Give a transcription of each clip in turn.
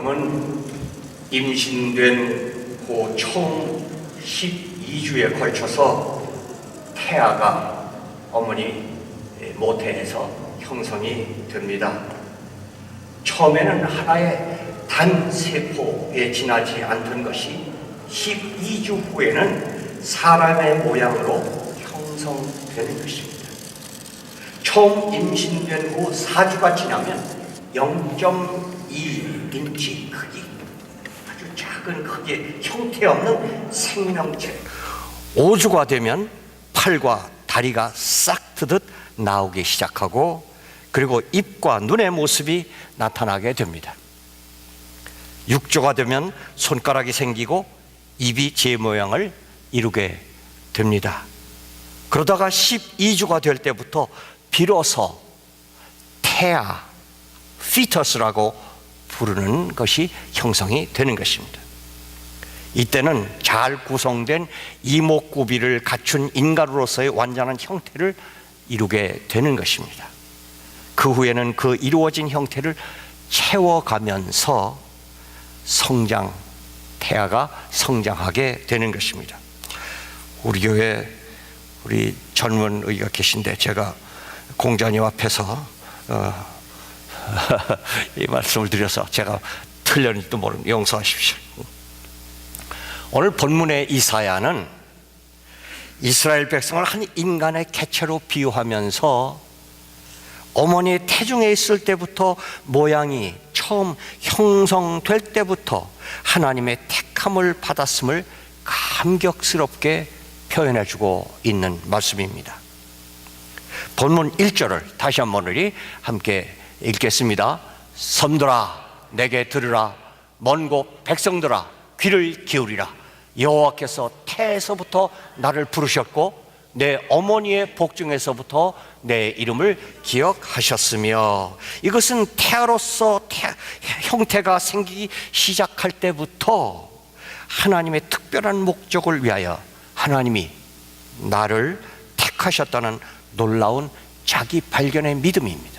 그러면 임신된 그 총 12주에 걸쳐서 태아가 어머니 모태에서 형성이 됩니다. 처음에는 하나의 단세포에 지나지 않던 것이 12주 후에는 사람의 모양으로 형성되는 것입니다. 총 임신된 후 4주가 지나면 0.2인치 크기, 아주 작은 크기의 형태 없는 생명체, 5주가 되면 팔과 다리가 싹 트듯 나오기 시작하고, 그리고 입과 눈의 모습이 나타나게 됩니다. 6주가 되면 손가락이 생기고 입이 제 모양을 이루게 됩니다. 그러다가 12주가 될 때부터 비로소 태아, 피터스라고 부르는 것이 형성이 되는 것입니다. 이때는 잘 구성된 이목구비를 갖춘 인간으로서의 완전한 형태를 이루게 되는 것입니다. 그 후에는 그 이루어진 형태를 채워가면서 태아가 성장하게 되는 것입니다. 우리 교회 우리 젊은 의가 계신데 제가 공자님 앞에서 이 말씀을 드려서 제가 틀렸는지도 모르는 용서하십시오. 오늘 본문의 이사야는 이스라엘 백성을 한 인간의 개체로 비유하면서 어머니의 태중에 있을 때부터 모양이 처음 형성될 때부터 하나님의 택함을 받았음을 감격스럽게 표현해주고 있는 말씀입니다. 본문 1절을 다시 한번 우리 함께 읽겠습니다. 섬들아 내게 들으라, 먼 곳 백성들아 귀를 기울이라. 여호와께서 태에서부터 나를 부르셨고 내 어머니의 복중에서부터 내 이름을 기억하셨으며, 이것은 태아로서 형태가 생기기 시작할 때부터 하나님의 특별한 목적을 위하여 하나님이 나를 택하셨다는 놀라운 자기 발견의 믿음입니다.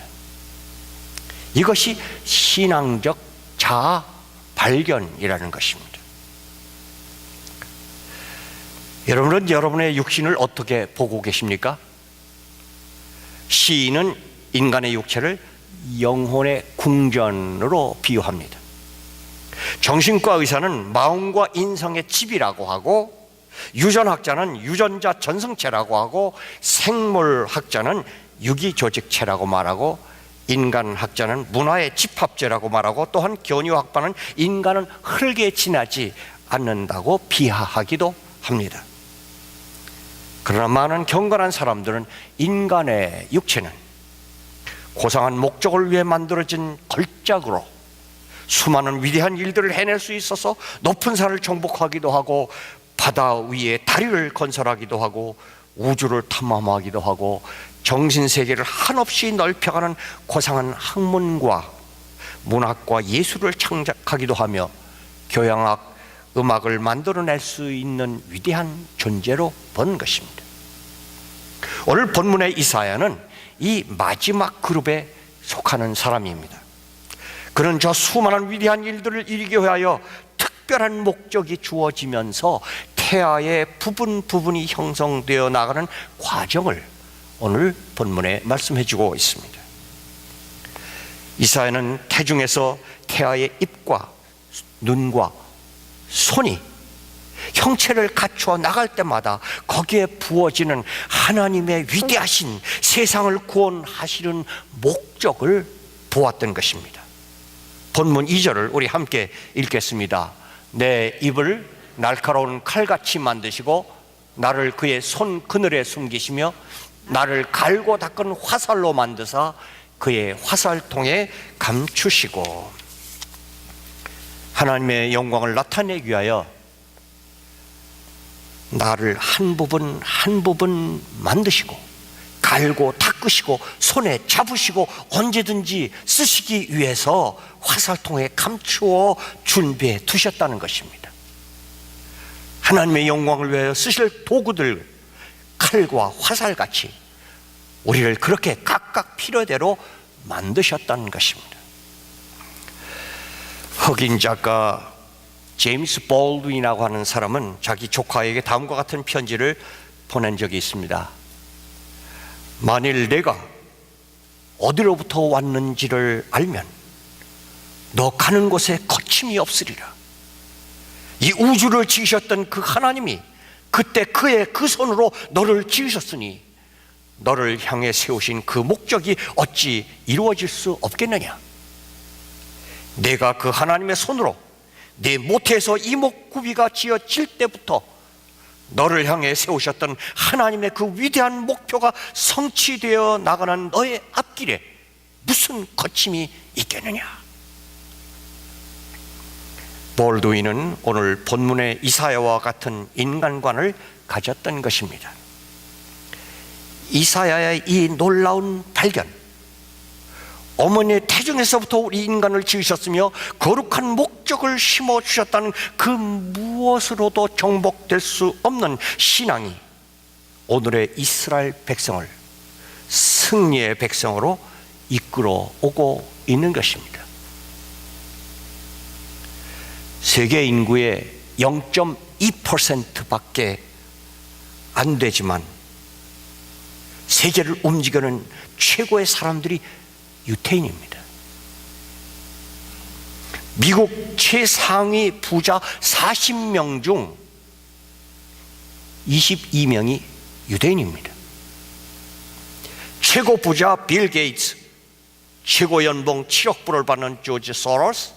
이것이 신앙적 자아 발견이라는 것입니다. 여러분은 여러분의 육신을 어떻게 보고 계십니까? 시인은 인간의 육체를 영혼의 궁전으로 비유합니다. 정신과 의사는 마음과 인성의 집이라고 하고, 유전학자는 유전자 전성체라고 하고, 생물학자는 유기조직체라고 말하고, 인간학자는 문화의 집합체라고 말하고, 또한 교류학파는 인간은 흙에 지나지 않는다고 비하하기도 합니다. 그러나 많은 경건한 사람들은 인간의 육체는 고상한 목적을 위해 만들어진 걸작으로 수많은 위대한 일들을 해낼 수 있어서 높은 산을 정복하기도 하고, 바다 위에 다리를 건설하기도 하고, 우주를 탐험하기도 하고, 정신세계를 한없이 넓혀가는 고상한 학문과 문학과 예술을 창작하기도 하며 교양학, 음악을 만들어낼 수 있는 위대한 존재로 본 것입니다. 오늘 본문의 이사야는 이 마지막 그룹에 속하는 사람입니다. 그는 저 수많은 위대한 일들을 이루기 위하여 특별한 목적이 주어지면서 태아의 부분이 형성되어 나가는 과정을 오늘 본문에 말씀해 주고 있습니다. 이사야는 태중에서 태아의 입과 눈과 손이 형체를 갖추어 나갈 때마다 거기에 부어지는 하나님의 위대하신 세상을 구원하시는 목적을 보았던 것입니다. 본문 2절을 우리 함께 읽겠습니다. 내 입을 날카로운 칼같이 만드시고 나를 그의 손 그늘에 숨기시며 나를 갈고 닦은 화살로 만드사 그의 화살통에 감추시고, 하나님의 영광을 나타내기 위하여 나를 한 부분 한 부분 만드시고 갈고 닦으시고 손에 잡으시고 언제든지 쓰시기 위해서 화살통에 감추어 준비해 두셨다는 것입니다. 하나님의 영광을 위하여 쓰실 도구들, 칼과 화살같이 우리를 그렇게 각각 필요대로 만드셨다는 것입니다. 흑인 작가 제임스 볼드윈이라고 하는 사람은 자기 조카에게 다음과 같은 편지를 보낸 적이 있습니다. 만일 내가 어디로부터 왔는지를 알면 너 가는 곳에 거침이 없으리라. 이 우주를 지으셨던 그 하나님이 그때 그의 그 손으로 너를 지으셨으니 너를 향해 세우신 그 목적이 어찌 이루어질 수 없겠느냐. 내가 그 하나님의 손으로 내 모태에서 이목구비가 지어질 때부터 너를 향해 세우셨던 하나님의 그 위대한 목표가 성취되어 나가는 너의 앞길에 무슨 거침이 있겠느냐. 볼드윈은 오늘 본문의 이사야와 같은 인간관을 가졌던 것입니다. 이사야의 이 놀라운 발견, 어머니의 태중에서부터 우리 인간을 지으셨으며 거룩한 목적을 심어주셨다는 그 무엇으로도 정복될 수 없는 신앙이 오늘의 이스라엘 백성을 승리의 백성으로 이끌어 오고 있는 것입니다. 세계 인구의 0.2%밖에 안 되지만 세계를 움직이는 최고의 사람들이 유태인입니다. 미국 최상위 부자 40명 중 22명이 유대인입니다. 최고 부자 빌 게이츠, 최고 연봉 7억 불을 받는 조지 소로스,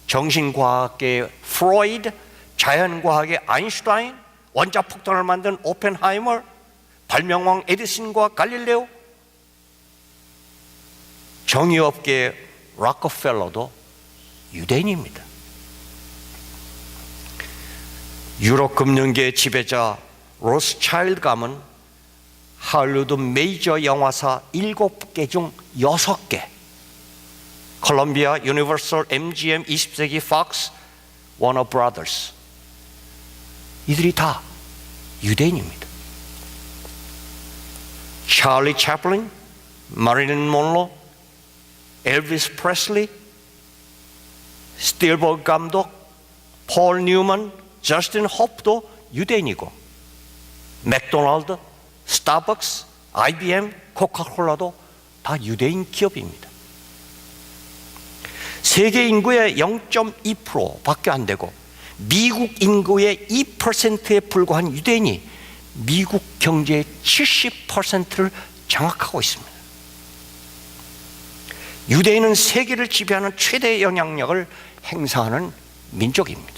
정신과학계의 프로이드, 자연과학의 아인슈타인, 원자폭탄을 만든 오펜하이머, 발명왕 에디슨과 갈릴레오, 정의업계의 락커펠러도 유대인입니다. 유럽 금융계의 지배자 로스차일드 가문, 할리우드 메이저 영화사 7개 중 6개, 콜롬비아, 유니버설, MGM, 20세기, 팍스, 워너 브라더스, 이들이 다 유대인입니다. 찰리 채플린, 마릴린 몬로, 엘비스 프레슬리, 스틸버그 감독, 폴 뉴먼, 저스틴 호프도 유대인이고, 맥도날드, 스타벅스, IBM, 코카콜라도 다 유대인 기업입니다. 세계 인구의 0.2%밖에 안 되고 미국 인구의 2%에 불과한 유대인이 미국 경제의 70%를 장악하고 있습니다. 유대인은 세계를 지배하는 최대의 영향력을 행사하는 민족입니다.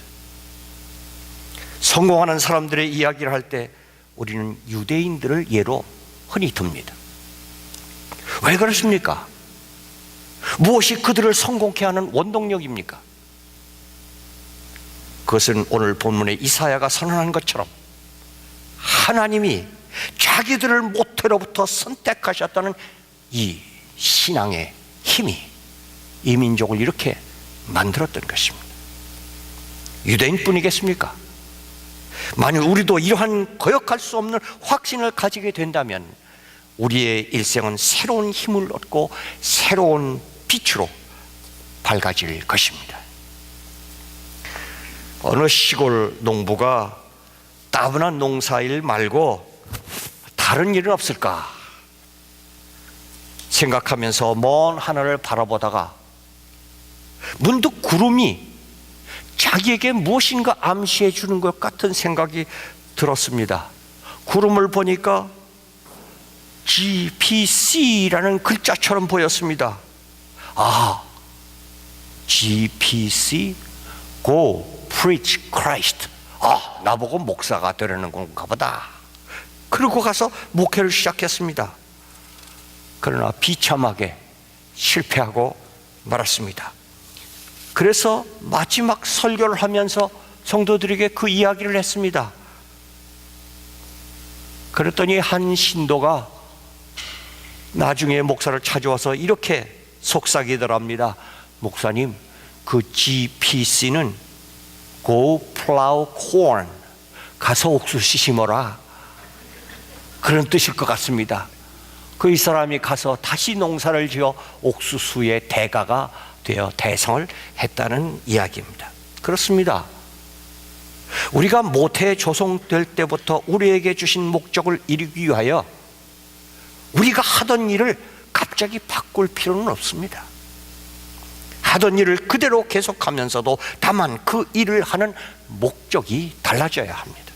성공하는 사람들의 이야기를 할 때 우리는 유대인들을 예로 흔히 듭니다. 왜 그렇습니까? 무엇이 그들을 성공케 하는 원동력입니까? 그것은 오늘 본문의 이사야가 선언한 것처럼 하나님이 자기들을 모태로부터 선택하셨다는 이 신앙의 힘이 이 민족을 이렇게 만들었던 것입니다. 유대인뿐이겠습니까? 만일 우리도 이러한 거역할 수 없는 확신을 가지게 된다면 우리의 일생은 새로운 힘을 얻고 새로운 빛으로 밝아질 것입니다. 어느 시골 농부가 따분한 농사일 말고 다른 일은 없을까 생각하면서 먼 하늘을 바라보다가 문득 구름이 자기에게 무엇인가 암시해 주는 것 같은 생각이 들었습니다. 구름을 보니까 GPC라는 글자처럼 보였습니다. 아, GPC, Go Preach Christ. 아, 나보고 목사가 되려는 건가 보다. 그러고 가서 목회를 시작했습니다. 그러나 비참하게 실패하고 말았습니다. 그래서 마지막 설교를 하면서 성도들에게 그 이야기를 했습니다. 그랬더니 한 신도가 나중에 목사를 찾아와서 이렇게 속삭이더랍니다. 목사님, 그 GPC는 Go Plow Corn, 가서 옥수수 심어라, 그런 뜻일 것 같습니다. 그 이 사람이 가서 다시 농사를 지어 옥수수의 대가가 되어 대성을 했다는 이야기입니다. 그렇습니다. 우리가 모태 조성될 때부터 우리에게 주신 목적을 이루기 위하여 우리가 하던 일을 갑자기 바꿀 필요는 없습니다. 하던 일을 그대로 계속하면서도 다만 그 일을 하는 목적이 달라져야 합니다.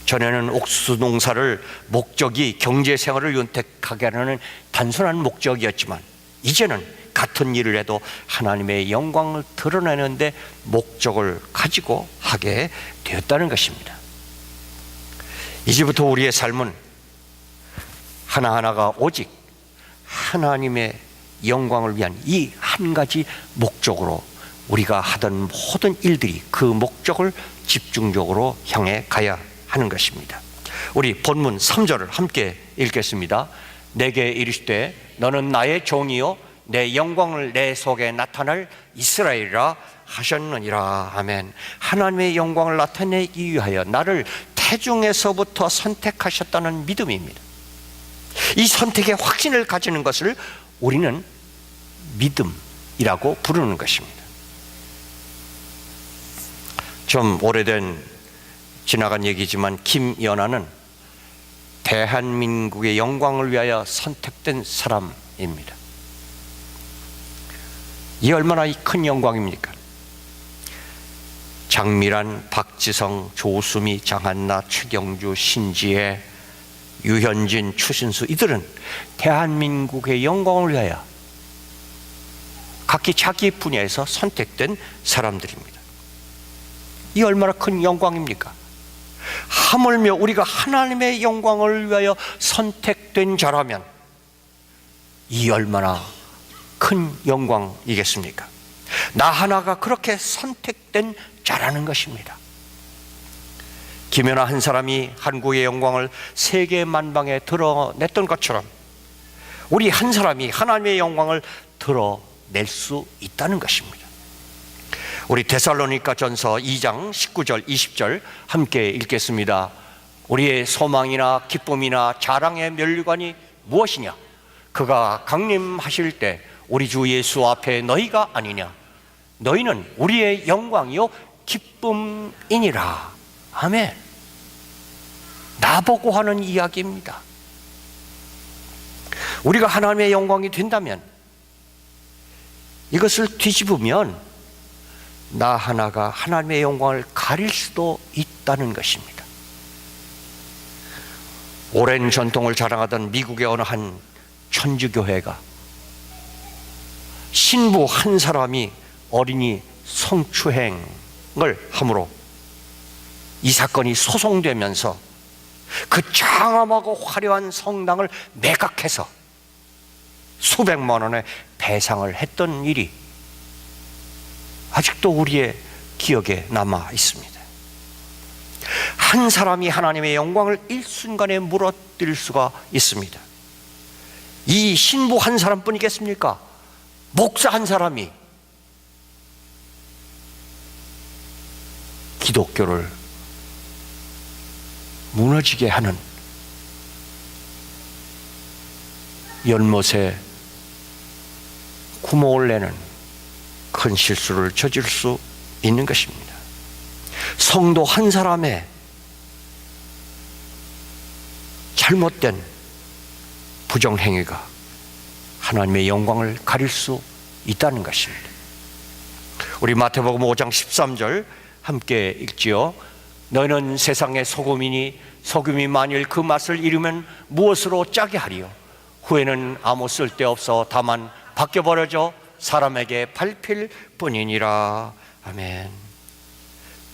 전에는 옥수수 농사를 목적이 경제생활을 윤택하게 하는 단순한 목적이었지만 이제는 같은 일을 해도 하나님의 영광을 드러내는데 목적을 가지고 하게 되었다는 것입니다. 이제부터 우리의 삶은 하나하나가 오직 하나님의 영광을 위한 이 한 가지 목적으로 우리가 하던 모든 일들이 그 목적을 집중적으로 향해 가야 하는 것입니다. 우리 본문 3절을 함께 읽겠습니다. 내게 이르시되 너는 나의 종이요 내 영광을 내 속에 나타낼 이스라엘이라 하셨느니라. 아멘. 하나님의 영광을 나타내기 위하여 나를 태중에서부터 선택하셨다는 믿음입니다. 이 선택의 확신을 가지는 것을 우리는 믿음이라고 부르는 것입니다. 좀 오래된 지나간 얘기지만 김연아는 대한민국의 영광을 위하여 선택된 사람입니다. 이 얼마나 큰 영광입니까? 장미란, 박지성, 조수미, 장한나, 최경주, 신지혜, 유현진, 추신수, 이들은 대한민국의 영광을 위하여 각기 자기 분야에서 선택된 사람들입니다. 이 얼마나 큰 영광입니까? 하물며 우리가 하나님의 영광을 위하여 선택된 자라면 이 얼마나 큰 영광이겠습니까? 나 하나가 그렇게 선택된 자라는 것입니다. 김연아 한 사람이 한국의 영광을 세계 만방에 드러냈던 것처럼 우리 한 사람이 하나님의 영광을 드러낼 수 있다는 것입니다. 우리 데살로니가 전서 2장 19절 20절 함께 읽겠습니다. 우리의 소망이나 기쁨이나 자랑의 면류관이 무엇이냐? 그가 강림하실 때 우리 주 예수 앞에 너희가 아니냐? 너희는 우리의 영광이요 기쁨이니라. 아멘. 나보고 하는 이야기입니다. 우리가 하나님의 영광이 된다면 이것을 뒤집으면 나 하나가 하나님의 영광을 가릴 수도 있다는 것입니다. 오랜 전통을 자랑하던 미국의 어느 한 천주교회가 신부 한 사람이 어린이 성추행을 함으로 이 사건이 소송되면서 그 장엄하고 화려한 성당을 매각해서 수백만 원의 배상을 했던 일이 아직도 우리의 기억에 남아 있습니다. 한 사람이 하나님의 영광을 일순간에 무너뜨릴 수가 있습니다. 이 신부 한 사람뿐이겠습니까? 목사 한 사람이 기독교를 무너지게 하는 연못에 구멍을 내는 큰 실수를 저질 수 있는 것입니다. 성도 한 사람의 잘못된 부정행위가 하나님의 영광을 가릴 수 있다는 것입니다. 우리 마태복음 5장 13절 함께 읽지요. 너희는 세상의 소금이니 소금이 만일 그 맛을 잃으면 무엇으로 짜게 하리요? 후에는 아무 쓸데없어 다만 벗겨버려져 사람에게 밟힐 뿐이니라. 아멘.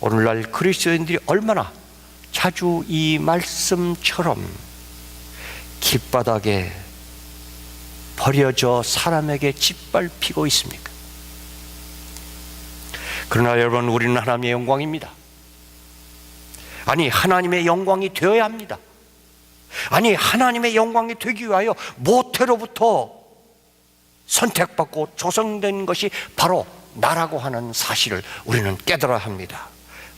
오늘날 그리스도인들이 얼마나 자주 이 말씀처럼 길바닥에 버려져 사람에게 짓밟히고 있습니까? 그러나 여러분, 우리는 하나님의 영광입니다. 아니, 하나님의 영광이 되어야 합니다. 아니, 하나님의 영광이 되기 위하여 모태로부터 선택받고 조성된 것이 바로 나라고 하는 사실을 우리는 깨달아야 합니다.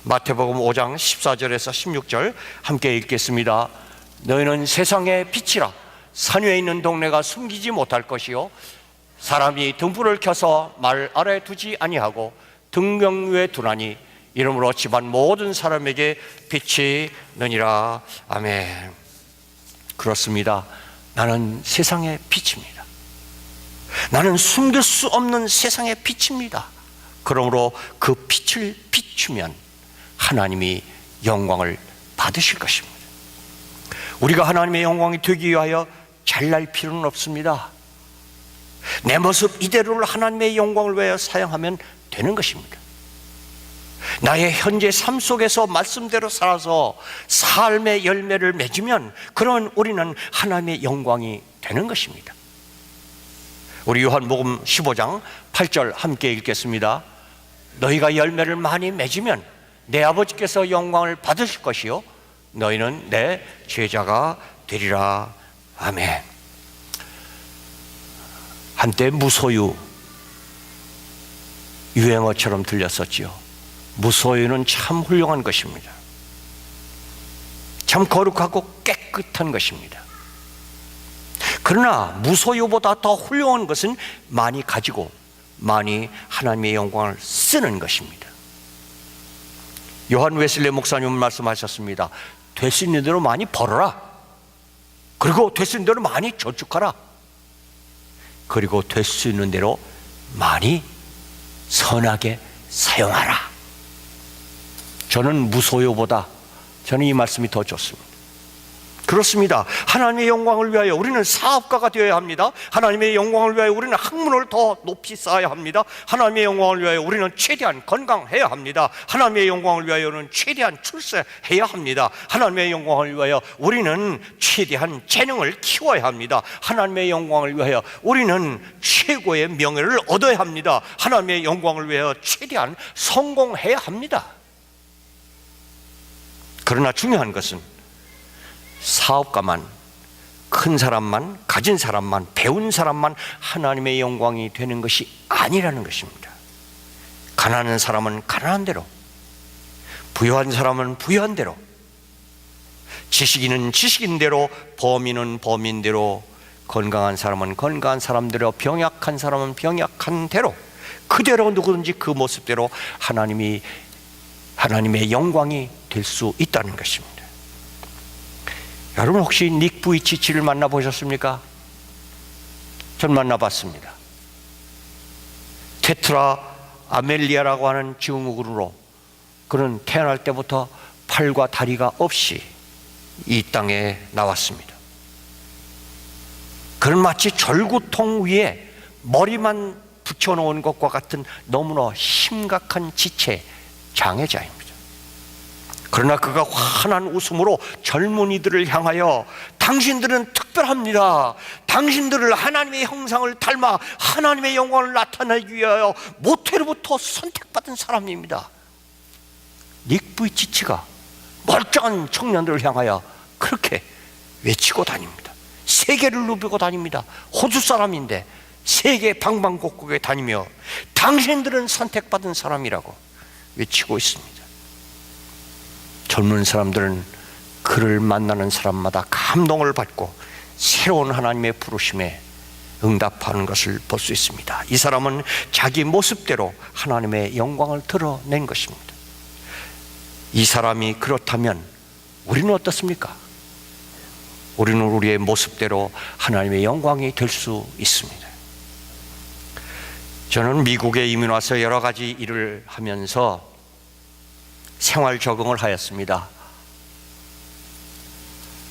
마태복음 5장 14절에서 16절 함께 읽겠습니다. 너희는 세상의 빛이라. 산 위에 있는 동네가 숨기지 못할 것이요 사람이 등불을 켜서 말 아래 두지 아니하고 등경 위에 두나니 이러므로 집안 모든 사람에게 빛이 느니라. 아멘. 그렇습니다. 나는 세상의 빛입니다. 나는 숨길 수 없는 세상의 빛입니다. 그러므로 그 빛을 비추면 하나님이 영광을 받으실 것입니다. 우리가 하나님의 영광이 되기 위하여 잘날 필요는 없습니다. 내 모습 이대로를 하나님의 영광을 위하여 사용하면 되는 것입니다. 나의 현재 삶 속에서 말씀대로 살아서 삶의 열매를 맺으면 그런 우리는 하나님의 영광이 되는 것입니다. 우리 요한복음 15장 8절 함께 읽겠습니다. 너희가 열매를 많이 맺으면 내 아버지께서 영광을 받으실 것이요 너희는 내 제자가 되리라. 아멘. 한때 무소유 유행어처럼 들렸었지요. 무소유는 참 훌륭한 것입니다. 참 거룩하고 깨끗한 것입니다. 그러나 무소유보다 더 훌륭한 것은 많이 가지고 많이 하나님의 영광을 쓰는 것입니다. 요한 웨슬리 목사님은 말씀하셨습니다. 될 수 있는 대로 많이 벌어라. 그리고 될 수 있는 대로 많이 저축하라. 그리고 될 수 있는 대로 많이 선하게 사용하라. 저는 무소유보다 저는 이 말씀이 더 좋습니다. 그렇습니다. 하나님의 영광을 위하여 우리는 사업가가 되어야 합니다. 하나님의 영광을 위하여 우리는 학문을 더 높이 쌓아야 합니다. 하나님의 영광을 위하여 우리는 최대한 건강해야 합니다. 하나님의 영광을 위하여는 최대한 출세해야 합니다. 하나님의 영광을 위하여 우리는 최대한 재능을 키워야 합니다. 하나님의 영광을 위하여 우리는 최고의 명예를 얻어야 합니다. 하나님의 영광을 위하여 최대한 성공해야 합니다. 그러나 중요한 것은 사업가만, 큰 사람만, 가진 사람만, 배운 사람만 하나님의 영광이 되는 것이 아니라는 것입니다. 가난한 사람은 가난한 대로, 부유한 사람은 부유한 대로, 지식인은 지식인대로, 범인은 범인대로, 건강한 사람은 건강한 사람대로, 병약한 사람은 병약한 대로, 그대로 누구든지 그 모습대로 하나님의 영광이 될 수 있다는 것입니다. 여러분 혹시 닉 부이치치를 만나보셨습니까? 전 만나봤습니다. 테트라 아멜리아라고 하는 증후군으로 그는 태어날 때부터 팔과 다리가 없이 이 땅에 나왔습니다. 그는 마치 절구통 위에 머리만 붙여놓은 것과 같은 너무나 심각한 지체 장애자입니다. 그러나 그가 환한 웃음으로 젊은이들을 향하여 당신들은 특별합니다. 당신들을 하나님의 형상을 닮아 하나님의 영광을 나타내기 위하여 모태로부터 선택받은 사람입니다. 닉 부이치치가 멀쩡한 청년들을 향하여 그렇게 외치고 다닙니다. 세계를 누비고 다닙니다. 호주 사람인데 세계 방방곡곡에 다니며 당신들은 선택받은 사람이라고 외치고 있습니다. 젊은 사람들은 그를 만나는 사람마다 감동을 받고 새로운 하나님의 부르심에 응답하는 것을 볼 수 있습니다. 이 사람은 자기 모습대로 하나님의 영광을 드러낸 것입니다. 이 사람이 그렇다면 우리는 어떻습니까? 우리는 우리의 모습대로 하나님의 영광이 될 수 있습니다. 저는 미국에 이민 와서 여러 가지 일을 하면서 생활 적응을 하였습니다.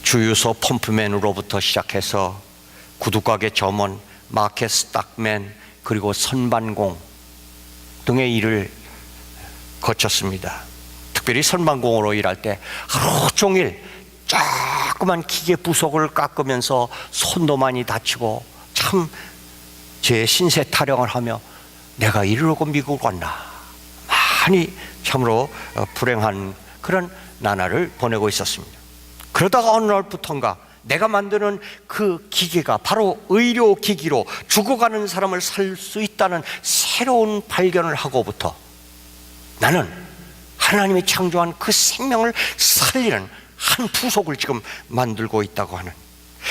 주유소 펌프맨으로부터 시작해서 구두가게 점원, 마켓 스탁맨, 그리고 선반공 등의 일을 거쳤습니다. 특별히 선반공으로 일할 때 하루 종일 조그만 기계 부속을 깎으면서 손도 많이 다치고 참 제 신세 타령을 하며 내가 이러고 미국 왔나, 많이 참으로 불행한 그런 나날을 보내고 있었습니다. 그러다가 어느 날부터인가 내가 만드는 그 기계가 바로 의료기기로 죽어가는 사람을 살 수 있다는 새로운 발견을 하고부터 나는 하나님이 창조한 그 생명을 살리는 한 부속을 지금 만들고 있다고 하는,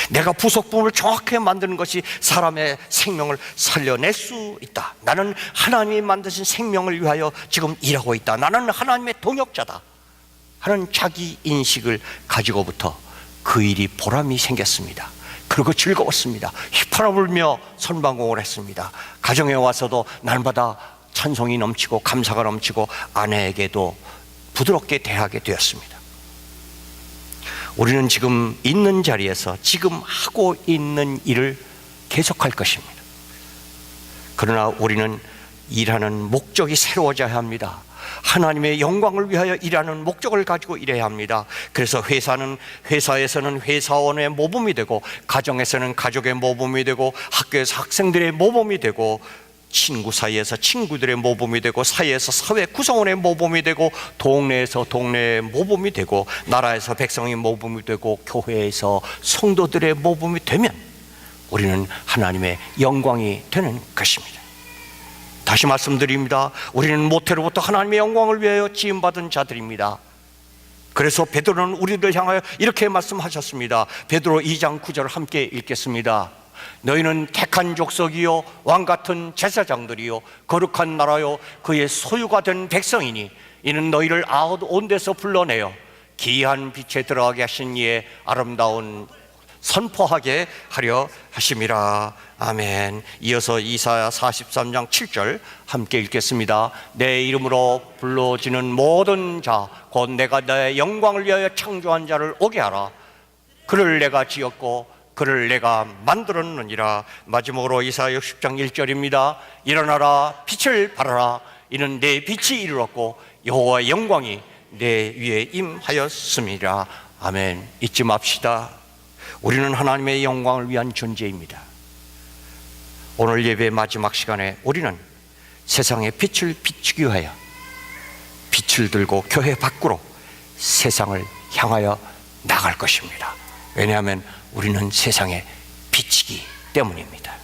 내가 부속품을 정확하게 만드는 것이 사람의 생명을 살려낼 수 있다. 나는 하나님이 만드신 생명을 위하여 지금 일하고 있다. 나는 하나님의 동역자다 하는 자기 인식을 가지고부터 그 일이 보람이 생겼습니다. 그리고 즐거웠습니다. 휘파람 불며 선방공을 했습니다. 가정에 와서도 날마다 찬송이 넘치고 감사가 넘치고 아내에게도 부드럽게 대하게 되었습니다. 우리는 지금 있는 자리에서 지금 하고 있는 일을 계속할 것입니다. 그러나 우리는 일하는 목적이 새로워져야 합니다. 하나님의 영광을 위하여 일하는 목적을 가지고 일해야 합니다. 그래서 회사에서는 회사원의 모범이 되고, 가정에서는 가족의 모범이 되고, 학교에서 학생들의 모범이 되고, 친구 사이에서 친구들의 모범이 되고, 사회에서 사회 구성원의 모범이 되고, 동네에서 동네의 모범이 되고, 나라에서 백성의 모범이 되고, 교회에서 성도들의 모범이 되면 우리는 하나님의 영광이 되는 것입니다. 다시 말씀드립니다. 우리는 모태로부터 하나님의 영광을 위하여 지음받은 자들입니다. 그래서 베드로는 우리들 향하여 이렇게 말씀하셨습니다. 베드로 2장 9절을 함께 읽겠습니다. 너희는 택한 족속이요 왕같은 제사장들이요 거룩한 나라요 그의 소유가 된 백성이니 이는 너희를 아웃 온 데서 불러내어 기이한 빛에 들어가게 하신 이의 아름다운 선포하게 하려 하심이라. 아멘. 이어서 이사야 43장 7절 함께 읽겠습니다. 내 이름으로 불러지는 모든 자 곧 내가 내 영광을 위하여 창조한 자를 오게 하라. 그를 내가 지었고 그를 내가 만들었느니라. 마지막으로 이사야 60장 1절입니다. 일어나라 빛을 발하라. 이는 내 빛이 이르렀고 여호와의 영광이 내 위에 임하였음이라. 아멘. 잊지 맙시다. 우리는 하나님의 영광을 위한 존재입니다. 오늘 예배 마지막 시간에 우리는 세상에 빛을 비추기 위하여 빛을 들고 교회 밖으로 세상을 향하여 나갈 것입니다. 왜냐하면 우리는 세상의 빛이기 때문입니다.